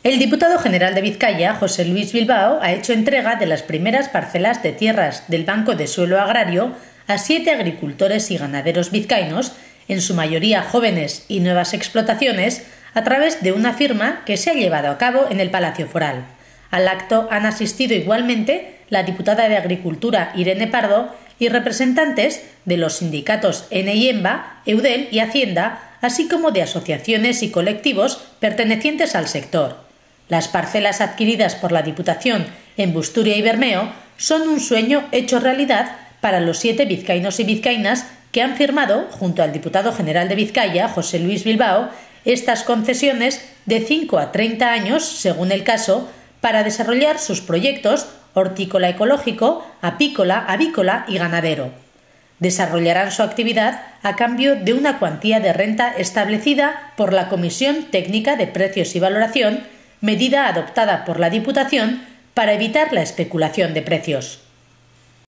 El diputado general de Vizcaya, José Luis Bilbao, ha hecho entrega de las primeras parcelas de tierras del Banco de Suelo Agrario a 7 agricultores y ganaderos vizcaínos, en su mayoría jóvenes y nuevas explotaciones, a través de una firma que se ha llevado a cabo en el Palacio Foral. Al acto han asistido igualmente la diputada de Agricultura Irene Pardo y representantes de los sindicatos ENE y EMBA, Eudel y Hacienda, así como de asociaciones y colectivos pertenecientes al sector. Las parcelas adquiridas por la Diputación en Busturia y Bermeo son un sueño hecho realidad para los 7 vizcaínos y vizcaínas que han firmado, junto al diputado general de Vizcaya, José Luis Bilbao, estas concesiones de 5 a 30 años, según el caso, para desarrollar sus proyectos hortícola ecológico, apícola, avícola y ganadero. Desarrollarán su actividad a cambio de una cuantía de renta establecida por la Comisión Técnica de Precios y Valoración, medida adoptada por la Diputación para evitar la especulación de precios.